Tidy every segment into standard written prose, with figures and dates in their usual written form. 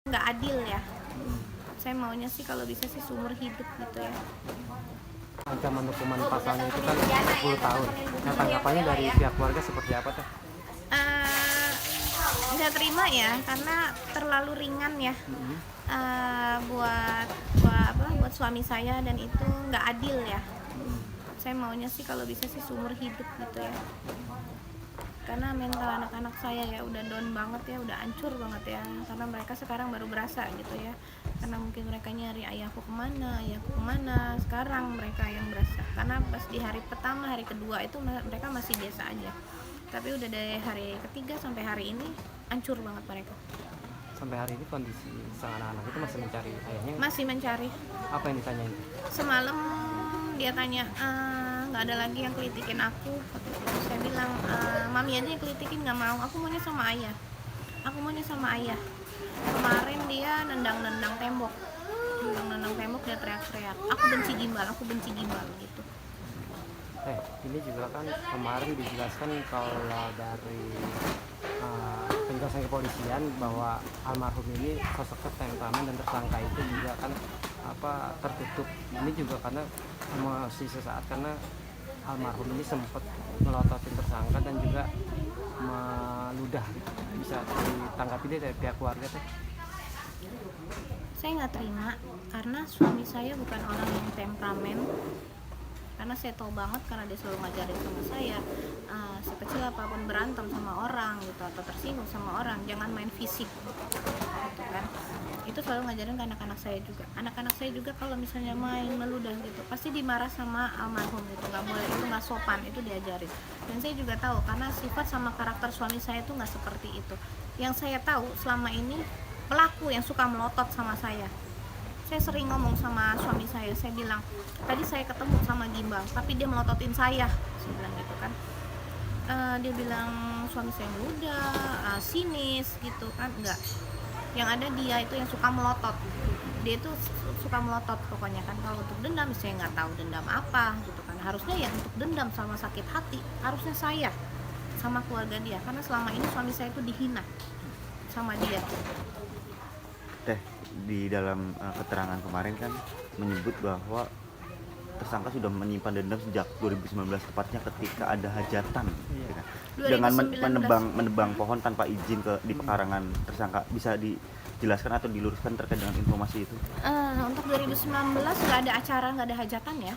Nggak adil ya. Saya maunya sih kalau bisa sih seumur hidup gitu ya. Ancaman hukuman pasalnya itu kan 10 tahun. Nah, tanggapannya dari pihak keluarga seperti apa teh? Nggak terima ya, karena terlalu ringan ya. Buat suami saya, dan itu nggak adil ya. Saya maunya sih kalau bisa sih seumur hidup gitu ya. Karena mental anak-anak saya ya udah down banget ya, udah hancur banget ya. Karena mereka sekarang baru berasa gitu ya. Karena mungkin mereka nyari ayahku kemana. Sekarang mereka yang berasa. Karena pas di hari pertama, hari kedua itu mereka masih biasa aja. Tapi udah dari hari ketiga sampai hari ini hancur banget mereka. Sampai hari ini kondisi sang anak-anak itu masih mencari ayahnya? Masih mencari. Apa yang ditanyain? Semalam dia tanya, nggak ada lagi yang kelitikin aku. Saya bilang, mami aja yang kelitikin, nggak mau. Aku maunya sama ayah. Kemarin dia nendang tembok, dia teriak-teriak, aku benci gimbal gitu. Ini juga kan kemarin dijelaskan kalau dari penjelasan kepolisian bahwa almarhum ini sosoknya temperamen dan tersangka itu juga kan tertutup. Ini juga karena emosi sesaat, karena almarhum ini sempat melototin tersangka dan juga meludah. Bisa ditanggapi dari pihak keluarga teh? Saya nggak terima karena suami saya bukan orang yang temperamen. Karena saya tahu banget, karena dia selalu ngajarin sama saya, sekecil apapun berantem sama orang gitu atau tersinggung sama orang, jangan main fisik gitu kan. Itu selalu ngajarin ke anak-anak saya juga kalau misalnya main meludah gitu pasti dimarah sama almarhum gitu, nggak boleh, itu nggak sopan, itu diajarin. Dan saya juga tahu karena sifat sama karakter suami saya itu nggak seperti itu. Yang saya tahu selama ini pelaku yang suka melotot sama saya. Saya sering ngomong sama suami saya bilang, tadi saya ketemu sama gimbal tapi dia melototin saya bilang gitu kan. Dia bilang suami saya muda, sinis gitu kan. Enggak, yang ada dia itu yang suka melotot. Dia itu suka melotot pokoknya kan. Kalau untuk dendam saya nggak tahu dendam apa gitu kan. Harusnya ya untuk dendam sama sakit hati harusnya saya sama keluarga dia, karena selama ini suami saya itu dihina sama dia. Di dalam keterangan kemarin kan menyebut bahwa tersangka sudah menyimpan dendam sejak 2019, tepatnya ketika ada hajatan, gitu kan. Dengan menebang pohon tanpa izin di pekarangan tersangka. Bisa dijelaskan atau diluruskan terkait dengan informasi itu? Untuk 2019 nggak ada acara, nggak ada hajatan ya.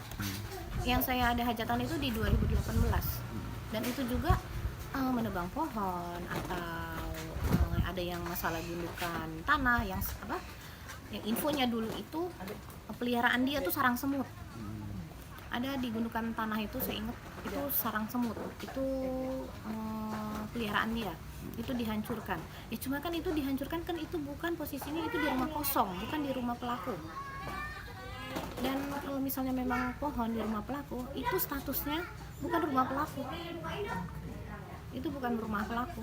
Yang saya ada hajatan itu di 2018, dan itu juga menebang pohon atau ada yang masalah gundukan tanah yang infonya dulu itu peliharaan dia tuh sarang semut. Ada di gundukan tanah itu, saya ingat itu sarang semut, itu peliharaan dia, itu dihancurkan. Ya cuma kan itu dihancurkan kan itu bukan posisinya, itu di rumah kosong, bukan di rumah pelaku. Dan kalau misalnya memang pohon di rumah pelaku, itu statusnya bukan rumah pelaku. Itu bukan rumah pelaku.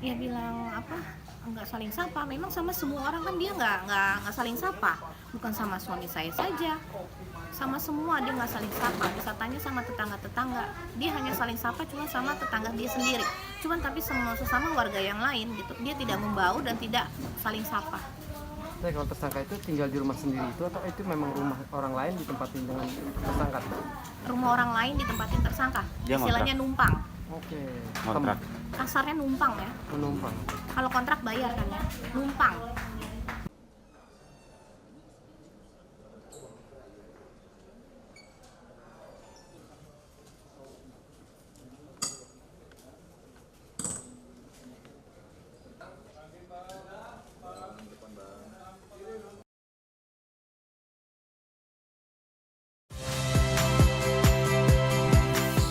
Dia bilang nggak saling sapa. Memang sama semua orang kan dia nggak saling sapa. Bukan sama suami saya saja, sama semua dia nggak saling sapa. Bisa tanya sama tetangga-tetangga, dia hanya saling sapa cuma sama tetangga dia sendiri. Cuman tapi sesama warga yang lain gitu, dia tidak membau dan tidak saling sapa. Nah, kalau tersangka itu tinggal di rumah sendiri itu atau itu memang rumah orang lain ditempatin dengan tersangka? Rumah orang lain ditempatin tersangka. Dia istilahnya numpang. Oke. Kontrak. Kasarnya numpang ya. Menumpang. Kalau kontrak bayar kan ya. Numpang.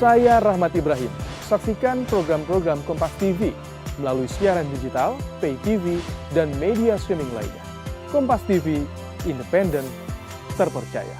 Saya Rahmat Ibrahim. Saksikan program-program Kompas TV melalui siaran digital, pay TV, dan media streaming lainnya. Kompas TV, independen, terpercaya.